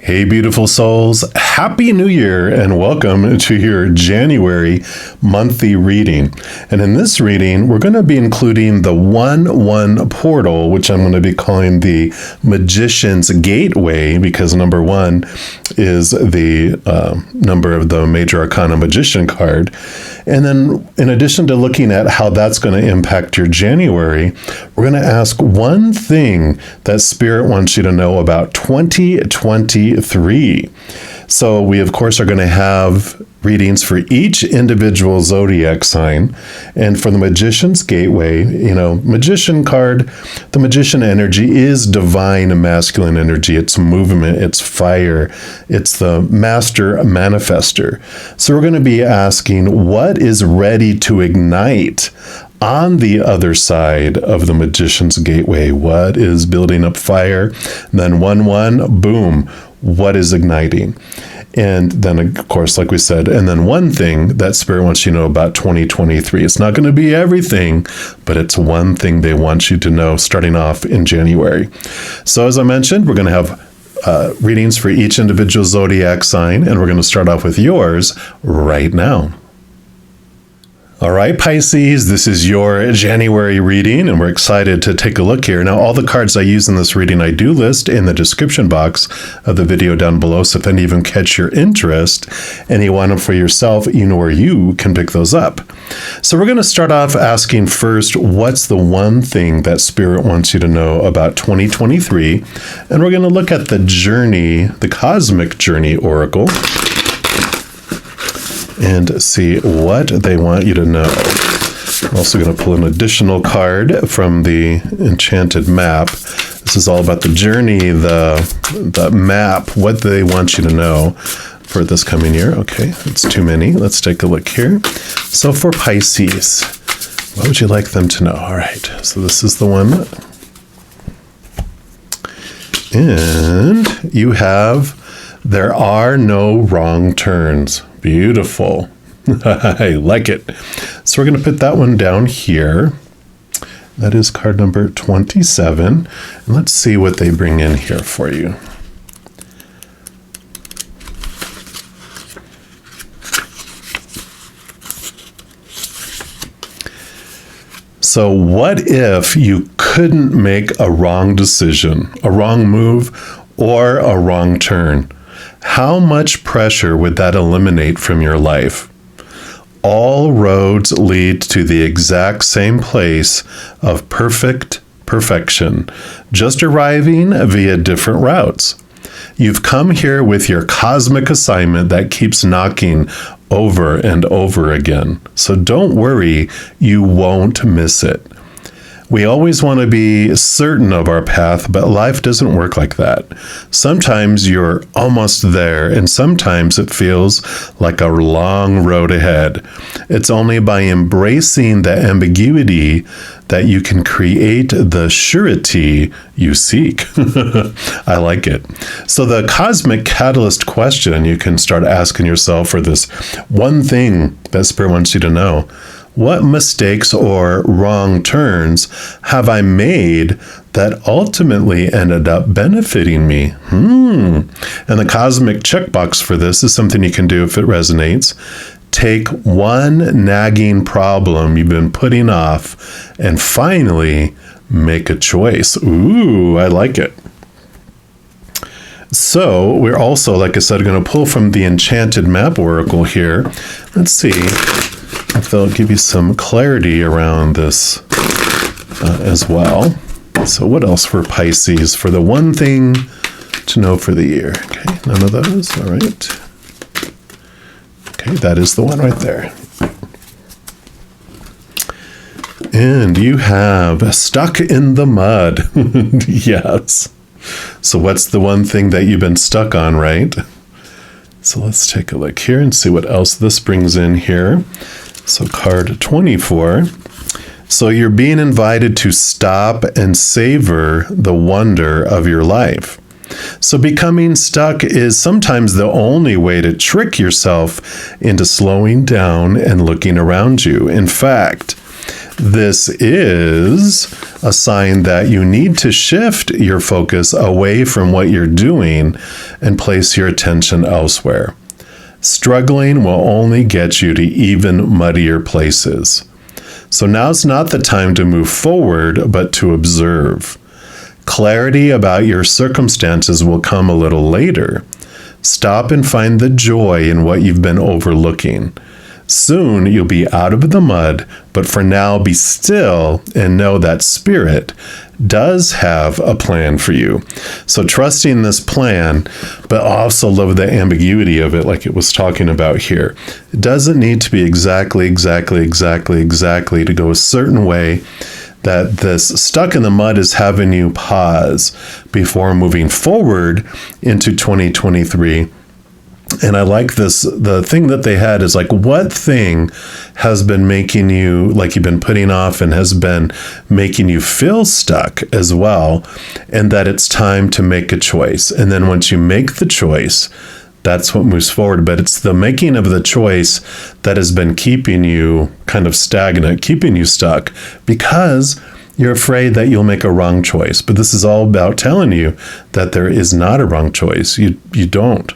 Hey, beautiful souls. Happy New Year and welcome to your January monthly reading. And in this reading, we're going to be including the 1-1 portal, which I'm going to be calling the Magician's Gateway, because number 1 is the number of the Major Arcana Magician card. And then in addition to looking at how that's going to impact your January, we're going to ask one thing that Spirit wants you to know about 2023. So we, of course, are going to have readings for each individual zodiac sign. And for the Magician's Gateway, Magician card, the Magician energy is divine masculine energy. It's movement, it's fire, it's the master manifester. So we're going to be asking what is ready to ignite on the other side of the Magician's Gateway. What is building up fire? And then 1-1, boom, what is igniting? And then, of course, like we said, and then one thing that Spirit wants you to know about 2023. It's not going to be everything, but it's one thing they want you to know starting off in January. So as I mentioned, we're going to have readings for each individual zodiac sign, and we're going to start off with yours right now. All right, Pisces, this is your January reading, and we're excited to take a look here. Now, all the cards I use in this reading, I do list in the description box of the video down below, so if any of them catch your interest and you want them for yourself, you know where you can pick those up. So we're going to start off asking first, what's the one thing that Spirit wants you to know about 2023? And we're going to look at the journey, the Cosmic Journey Oracle, and see what they want you to know. I'm also going to pull an additional card from the Enchanted Map. This is all about the journey, the map, what they want you to know for this coming year. Okay, it's too many. Let's take a look here. So for Pisces, what would you like them to know? All right, so this is the one. And you have, there are no wrong turns. Beautiful. I like it. So we're going to put that one down here. That is card number 27. And let's see what they bring in here for you. So what if you couldn't make a wrong decision, a wrong move, or a wrong turn? How much pressure would that eliminate from your life? All roads lead to the exact same place of perfection, just arriving via different routes. You've come here with your cosmic assignment that keeps knocking over and over again. So don't worry, you won't miss it. We always want to be certain of our path, but life doesn't work like that. Sometimes you're almost there, and sometimes it feels like a long road ahead. It's only by embracing the ambiguity that you can create the surety you seek. I like it. So the cosmic catalyst question you can start asking yourself for this one thing that Spirit wants you to know. What mistakes or wrong turns have I made that ultimately ended up benefiting me? And the cosmic checkbox for this is something you can do if it resonates. Take one nagging problem you've been putting off and finally make a choice. Ooh, I like it. So we're also, like I said, going to pull from the Enchanted Map Oracle here. Let's see if they'll give you some clarity around this as well. So what else for Pisces? For the one thing to know for the year. Okay, none of those. All right. Okay, that is the one right there. And you have stuck in the mud. Yes. So what's the one thing that you've been stuck on, right? So let's take a look here and see what else this brings in here. So card 24. So you're being invited to stop and savor the wonder of your life. So becoming stuck is sometimes the only way to trick yourself into slowing down and looking around you. In fact, This is a sign that you need to shift your focus away from what you're doing and place your attention elsewhere. Struggling will only get you to even muddier places. So now's not the time to move forward, but to observe. Clarity about your circumstances will come a little later. Stop and find the joy in what you've been overlooking. Soon you'll be out of the mud, but for now be still and know that Spirit does have a plan for you. So trusting this plan, but also love the ambiguity of it, like it was talking about here. It doesn't need to be exactly to go a certain way. That this stuck in the mud is having you pause before moving forward into 2023. And I like this, the thing that they had is like, what thing has been making you, like you've been putting off and has been making you feel stuck as well, and that it's time to make a choice. And then once you make the choice, that's what moves forward. But it's the making of the choice that has been keeping you kind of stagnant, keeping you stuck, because you're afraid that you'll make a wrong choice. But this is all about telling you that there is not a wrong choice. You don't.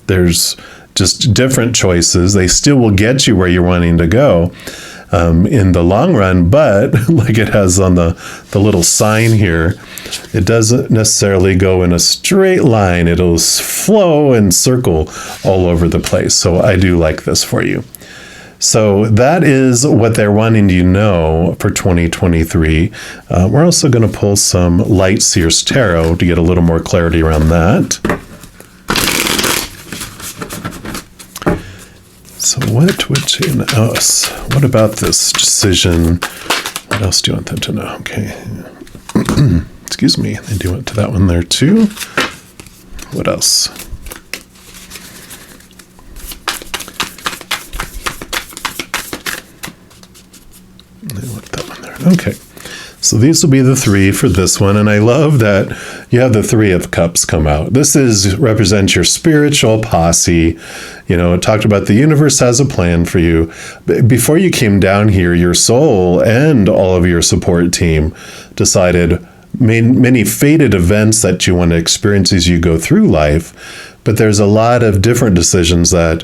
There's just different choices. They still will get you where you're wanting to go in the long run, but like it has on the little sign here, it doesn't necessarily go in a straight line. It'll flow and circle all over the place. So I do like this for you. So that is what they're wanting you to know for 2023. We're also going to pull some Light Seers Tarot to get a little more clarity around that. So what would you know? What about this decision? What else do you want them to know? Okay. Excuse me. They do went to that one there too. What else? They went that one there. Okay. So these will be the three for this one. And I love that you have the Three of Cups come out. This represents your spiritual posse. You know, it talked about the universe has a plan for you. Before you came down here, your soul and all of your support team decided many fated events that you want to experience as you go through life. But there's a lot of different decisions that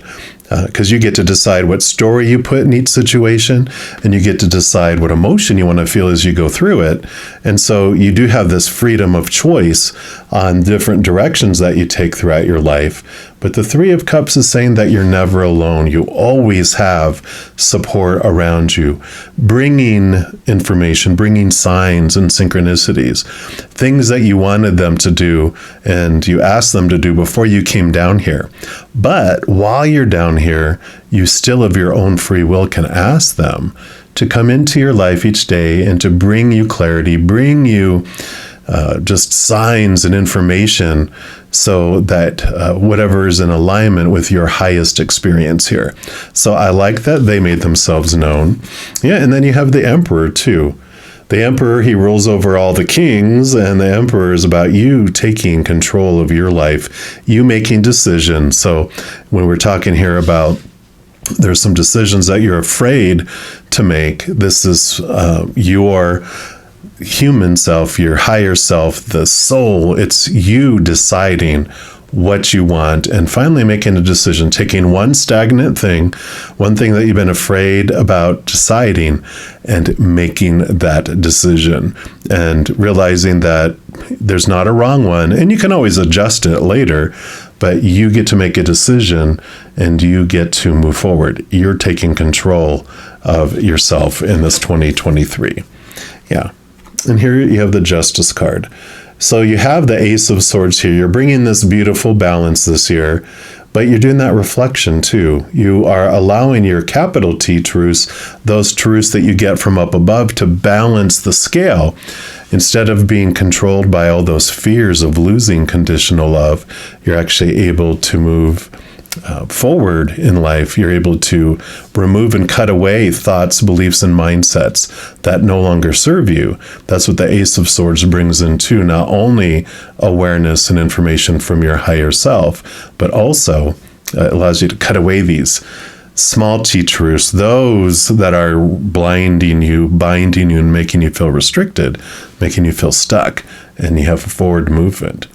because you get to decide what story you put in each situation, and you get to decide what emotion you want to feel as you go through it. And so you do have this freedom of choice on different directions that you take throughout your life. But the Three of Cups is saying that you're never alone. You always have support around you, bringing information, bringing signs and synchronicities, things that you wanted them to do and you asked them to do before you came down here. But while you're down here, you still of your own free will can ask them to come into your life each day and to bring you clarity, bring you just signs and information so that whatever is in alignment with your highest experience here. So I like that they made themselves known. Yeah, and then you have the Emperor too. The Emperor, he rules over all the kings, and the Emperor is about you taking control of your life, you making decisions. So when we're talking here about there's some decisions that you're afraid to make, this is your human self, your higher self, the soul. It's you deciding what you want and finally making a decision, taking one stagnant thing, one thing that you've been afraid about deciding, and making that decision and realizing that there's not a wrong one, and you can always adjust it later, but you get to make a decision and you get to move forward. You're taking control of yourself in this 2023. Yeah. And here you have the Justice card. So you have the Ace of Swords here. You're bringing this beautiful balance this year, but you're doing that reflection too. You are allowing your capital T truths, those truths that you get from up above, to balance the scale. Instead of being controlled by all those fears of losing conditional love, you're actually able to move forward in life. You're able to remove and cut away thoughts, beliefs, and mindsets that no longer serve you. That's what the Ace of Swords brings into not only awareness and information from your higher self, but also allows you to cut away these small teachers, those that are blinding you, binding you, and making you feel restricted, making you feel stuck, and you have a forward movement.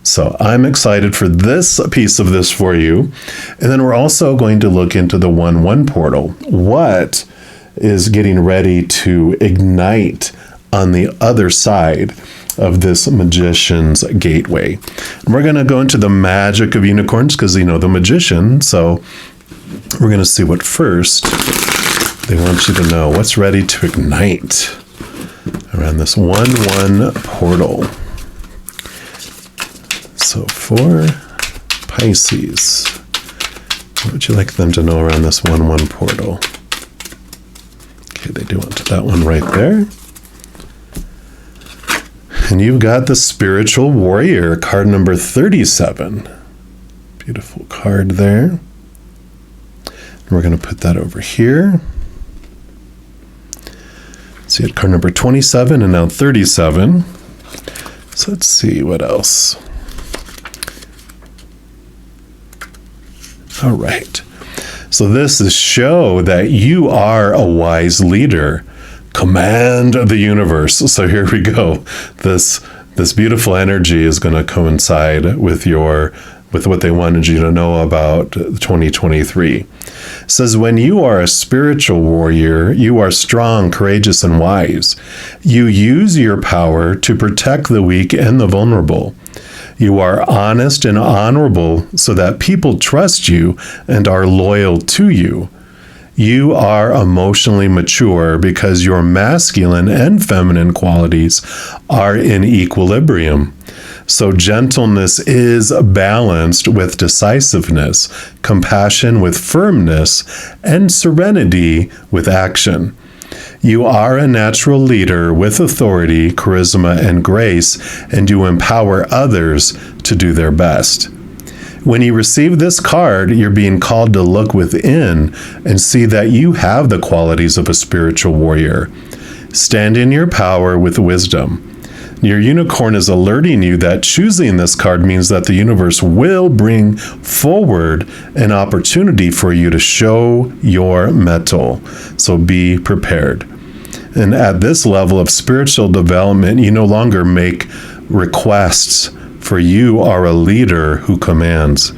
So I'm excited for this piece of this for you. And then we're also going to look into the 1-1 portal. What is getting ready to ignite on the other side of this magician's gateway? And we're going to go into the magic of unicorns because, you know, the magician. So we're going to see what first they want you to know. What's ready to ignite around this 1-1 portal? So for Pisces, what would you like them to know around this 1-1 portal? Okay, they do want that one right there. And you've got the Spiritual Warrior, card number 37. Beautiful card there. And we're going to put that over here. So you had card number 27 and now 37. So let's see what else. All right. So this is show that you are a wise leader. Command the universe. So here we go. This beautiful energy is going to coincide with what they wanted you to know about 2023. It says, when you are a spiritual warrior, you are strong, courageous, and wise. You use your power to protect the weak and the vulnerable. You are honest and honorable so that people trust you and are loyal to you. You are emotionally mature because your masculine and feminine qualities are in equilibrium. So gentleness is balanced with decisiveness, compassion with firmness, and serenity with action. You are a natural leader with authority, charisma, and grace, and you empower others to do their best. When you receive this card, you're being called to look within and see that you have the qualities of a spiritual warrior. Stand in your power with wisdom. Your unicorn is alerting you that choosing this card means that the universe will bring forward an opportunity for you to show your mettle. So be prepared. And at this level of spiritual development, you no longer make requests, for you are a leader who commands.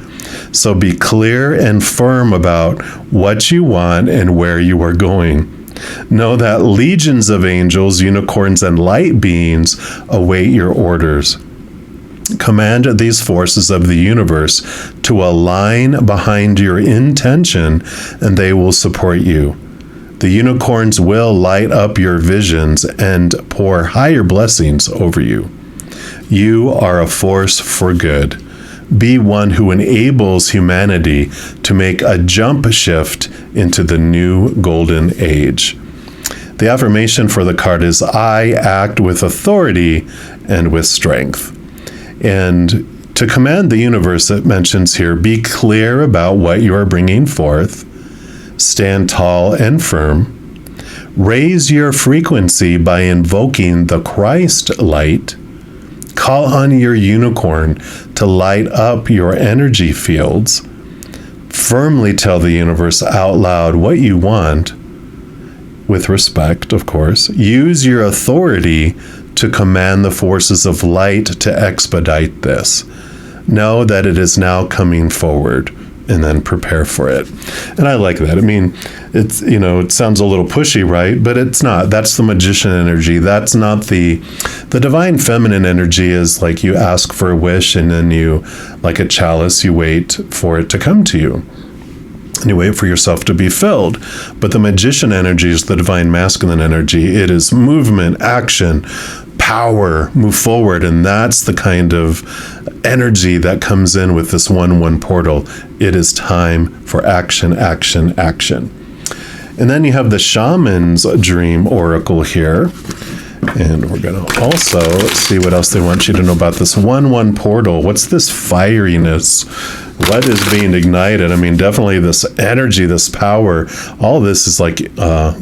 So be clear and firm about what you want and where you are going. Know that legions of angels, unicorns, and light beings await your orders. Command these forces of the universe to align behind your intention, and they will support you. The unicorns will light up your visions and pour higher blessings over you. You are a force for good. Be one who enables humanity to make a jump shift into the new golden age. The affirmation for the card is, I act with authority and with strength. And to command the universe, it mentions here, be clear about what you are bringing forth. Stand tall and firm. Raise your frequency by invoking the Christ light. Call on your unicorn to light up your energy fields. Firmly tell the universe out loud what you want, with respect, of course. Use your authority to command the forces of light to expedite this. Know that it is now coming forward, and then prepare for it. And I like that. I mean, it's, you know, it sounds a little pushy, right? But it's not. That's the magician energy. That's not the divine feminine energy is like you ask for a wish and then you, like a chalice, you wait for it to come to you. And you wait for yourself to be filled. But the magician energy is the divine masculine energy. It is movement, action, power, move forward. And that's the kind of energy that comes in with this 1-1 portal. It is time for action, action, action. And then you have the shaman's dream oracle here. And we're going to also see what else they want you to know about this 1-1 portal. What's this fieriness? What is being ignited? I mean, definitely this energy, this power, all this is like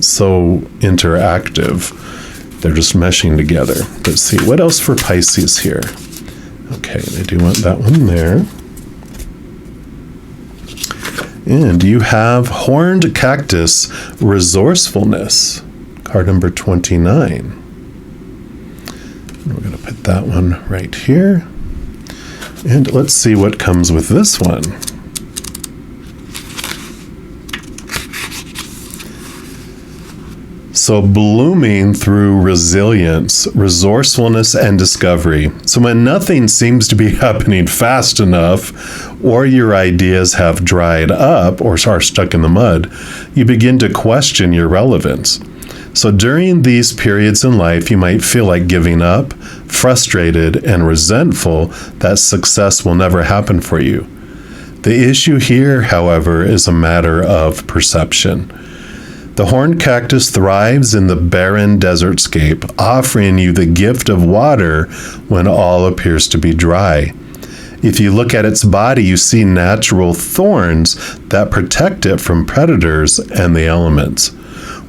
so interactive. They're just meshing together. Let's see, what else for Pisces here? Okay, they do want that one there. And you have Horned Cactus, Resourcefulness, card number 29. We're going to put that one right here. And let's see what comes with this one. So blooming through resilience, resourcefulness, and discovery. So when nothing seems to be happening fast enough, or your ideas have dried up or are stuck in the mud, you begin to question your relevance. So during these periods in life, you might feel like giving up, frustrated, and resentful that success will never happen for you. The issue here, however, is a matter of perception. The horned cactus thrives in the barren desertscape, offering you the gift of water when all appears to be dry. If you look at its body, you see natural thorns that protect it from predators and the elements.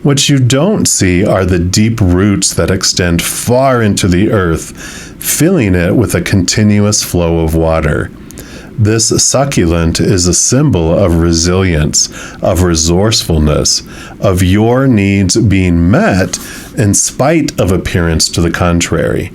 What you don't see are the deep roots that extend far into the earth, filling it with a continuous flow of water. This succulent is a symbol of resilience, of resourcefulness, of your needs being met in spite of appearance to the contrary.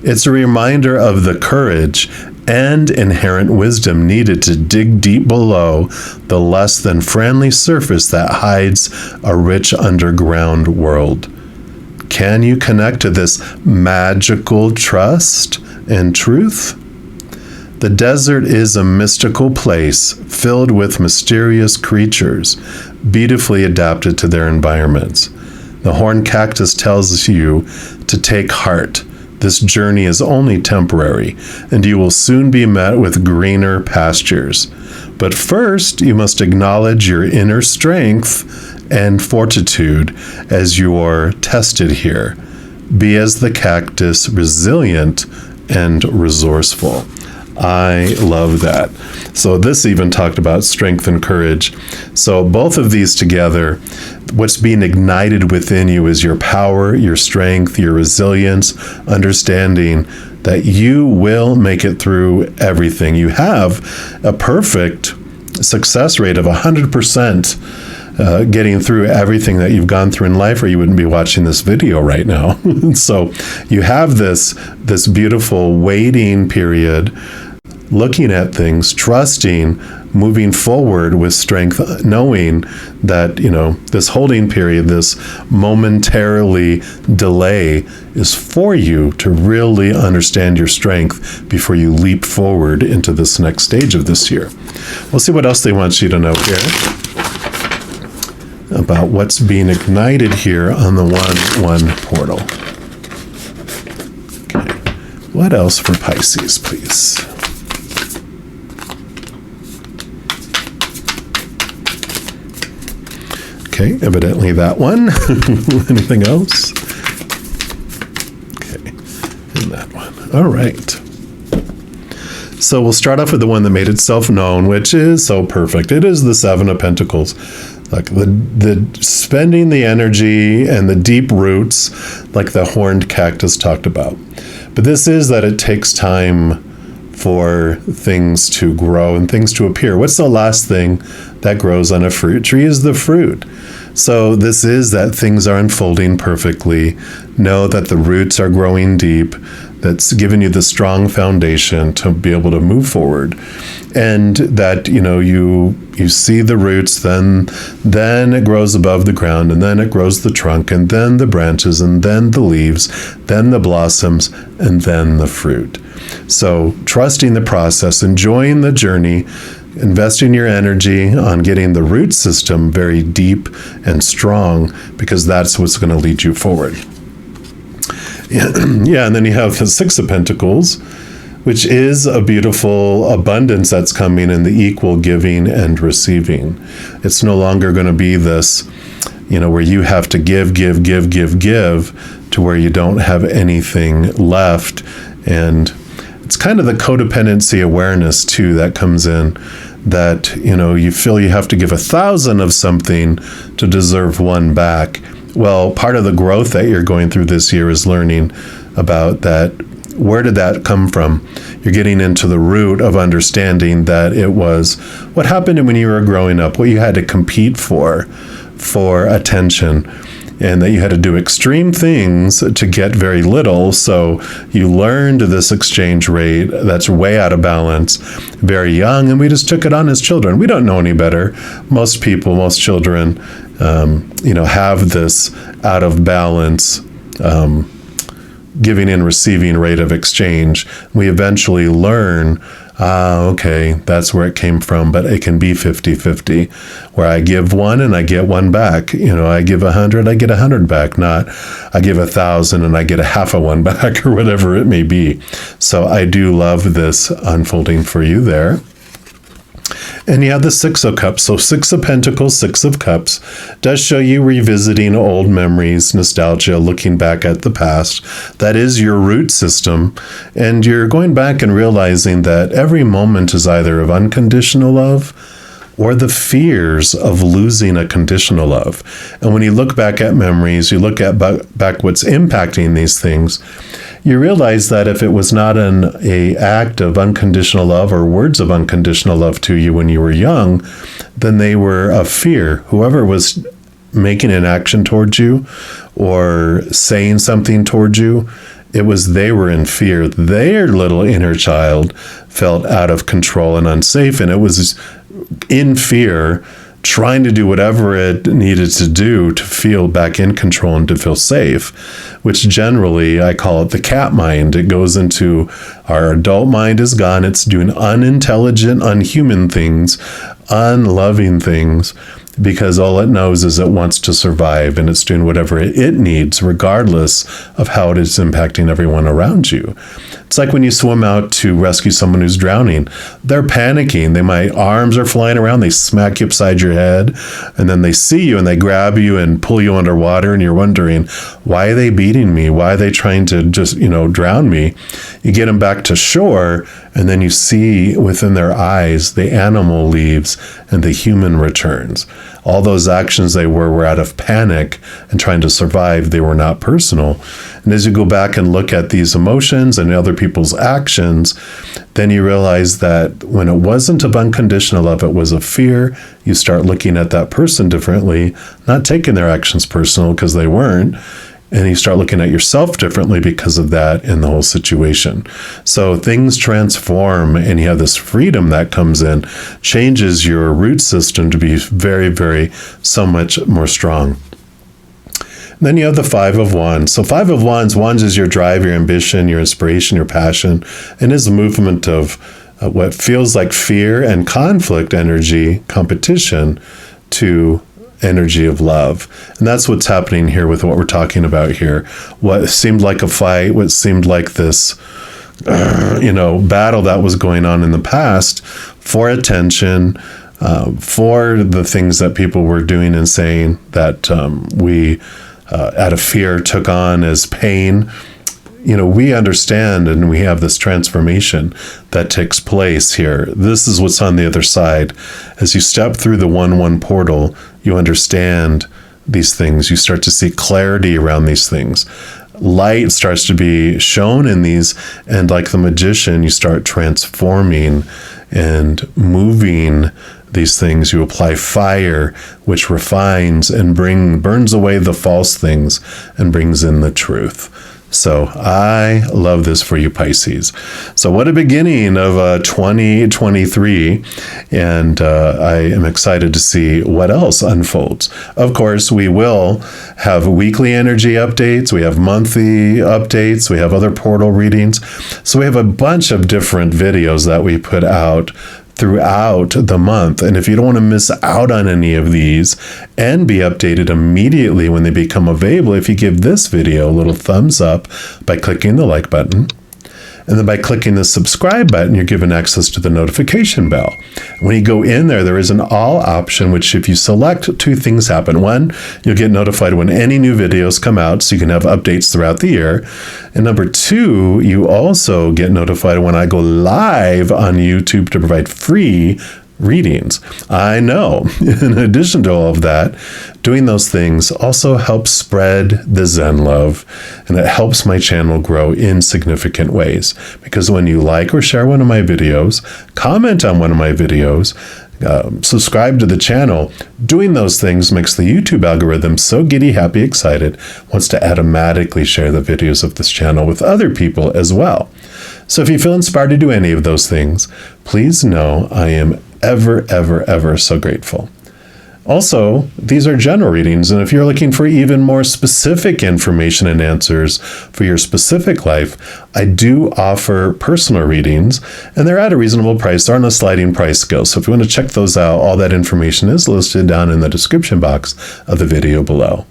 It's a reminder of the courage and inherent wisdom needed to dig deep below the less than friendly surface that hides a rich underground world. Can you connect to this magical trust and truth? The desert is a mystical place filled with mysterious creatures, beautifully adapted to their environments. The horned cactus tells you to take heart. This journey is only temporary, and you will soon be met with greener pastures. But first, you must acknowledge your inner strength and fortitude as you are tested here. Be as the cactus, resilient and resourceful. I love that. So this even talked about strength and courage. So both of these together, what's being ignited within you is your power, your strength, your resilience, understanding that you will make it through everything. You have a perfect success rate of 100%. Getting through everything that you've gone through in life, or you wouldn't be watching this video right now. So you have this beautiful waiting period, looking at things, trusting, moving forward with strength, knowing that, this holding period, this momentarily delay is for you to really understand your strength before you leap forward into this next stage of this year. We'll see what else they want you to know here about what's being ignited here on the 1/1 portal. Okay. What else for Pisces, please? Okay, evidently that one. Anything else? Okay, and that one. All right. So we'll start off with the one that made itself known, which is so perfect. It is the Seven of Pentacles. Like the spending the energy and the deep roots, like the horned cactus talked about. But this is that it takes time for things to grow and things to appear. What's the last thing that grows on a fruit tree is the fruit. So this is that things are unfolding perfectly. Know that the roots are growing deep. That's given you the strong foundation to be able to move forward. And that, you see the roots, then it grows above the ground, and then it grows the trunk, and then the branches, and then the leaves, then the blossoms, and then the fruit. So trusting the process, enjoying the journey, investing your energy on getting the root system very deep and strong, because that's what's going to lead you forward. Yeah, and then you have the Six of Pentacles, which is a beautiful abundance that's coming in the equal giving and receiving. It's no longer going to be this, where you have to give to where you don't have anything left. And it's kind of the codependency awareness too that comes in, that, you feel you have to give 1,000 of something to deserve one back. Well, part of the growth that you're going through this year is learning about that. Where did that come from? You're getting into the root of understanding that it was what happened when you were growing up, what you had to compete for attention, and that you had to do extreme things to get very little. So you learned this exchange rate that's way out of balance very young, and we just took it on as children. We don't know any better. Most people, most children, have this out of balance giving and receiving rate of exchange. We eventually learn, okay, that's where it came from, but it can be 50-50, where I give one and I get one back. I give 100, I get 100 back, not I give 1,000 and I get a half of one back, or whatever it may be. So I do love this unfolding for you there. And you have the Six of Cups. So Six of Pentacles, Six of Cups does show you revisiting old memories, nostalgia, looking back at the past. That is your root system. And you're going back and realizing that every moment is either of unconditional love or the fears of losing a conditional love. And when you look back at memories, you look at back what's impacting these things, you realize that if it was not an act of unconditional love or words of unconditional love to you when you were young, then they were of fear. Whoever was making an action towards you or saying something towards you, they were in fear. Their little inner child felt out of control and unsafe, and it was in fear, trying to do whatever it needed to do to feel back in control and to feel safe, which generally I call it the cat mind. It goes into our adult mind is gone. It's doing unintelligent, unhuman things, unloving things, because all it knows is it wants to survive, and it's doing whatever it needs, regardless of how it is impacting everyone around you. It's like when you swim out to rescue someone who's drowning. They're panicking. Arms are flying around. They smack you upside your head, and then they see you and they grab you and pull you underwater, and you're wondering, why are they beating me? Why are they trying to just, drown me? You get them back to shore, and then you see within their eyes the animal leaves and the human returns. All those actions they were out of panic and trying to survive. They were not personal. And as you go back and look at these emotions and other people's actions, then you realize that when it wasn't of unconditional love, it was of fear. You start looking at that person differently, not taking their actions personal because they weren't. And you start looking at yourself differently because of that in the whole situation. So things transform, and you have this freedom that comes in, changes your root system to be very, very, so much more strong. And then you have the Five of Wands. So Five of Wands is your drive, your ambition, your inspiration, your passion, and is a movement of what feels like fear and conflict energy, competition, to energy of love. And that's what's happening here with what we're talking about here. What seemed like a fight, what seemed like this battle that was going on in the past for attention, for the things that people were doing and saying that we out of fear took on as pain. We understand, and we have this transformation that takes place here. This is what's on the other side. As you step through the 1-1 portal, you understand these things. You start to see clarity around these things. Light starts to be shown in these, and like the magician, you start transforming and moving these things. You apply fire, which refines and burns away the false things and brings in the truth. So I love this for you, Pisces. So what a beginning of 2023. And I am excited to see what else unfolds. Of course, we will have weekly energy updates. We have monthly updates. We have other portal readings. So we have a bunch of different videos that we put out throughout the month. And if you don't want to miss out on any of these and be updated immediately when they become available, if you give this video a little thumbs up by clicking the like button, and then by clicking the subscribe button, you're given access to the notification bell. When you go in there, there is an all option, which if you select, two things happen. One, you'll get notified when any new videos come out, so you can have updates throughout the year. And number two, you also get notified when I go live on YouTube to provide free readings. I know, in addition to all of that, doing those things also helps spread the Zen love, and it helps my channel grow in significant ways. Because when you like or share one of my videos, comment on one of my videos, subscribe to the channel, doing those things makes the YouTube algorithm so giddy, happy, excited, wants to automatically share the videos of this channel with other people as well. So if you feel inspired to do any of those things, please know I am ever so grateful. Also, these are general readings, and if you're looking for even more specific information and answers for your specific life, I do offer personal readings, and they're at a reasonable price. They're on a sliding price scale. So if you want to check those out, all that information is listed down in the description box of the video below.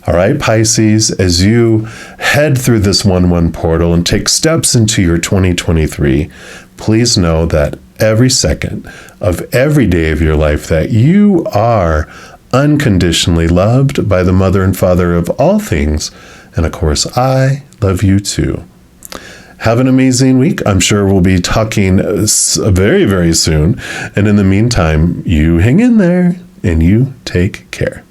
All right, Pisces, as you head through this 1/1 portal and take steps into your 2023, please know that every second of every day of your life that you are unconditionally loved by the Mother and Father of all things. And of course, I love you too. Have an amazing week. I'm sure we'll be talking very soon. And in the meantime, you hang in there and you take care.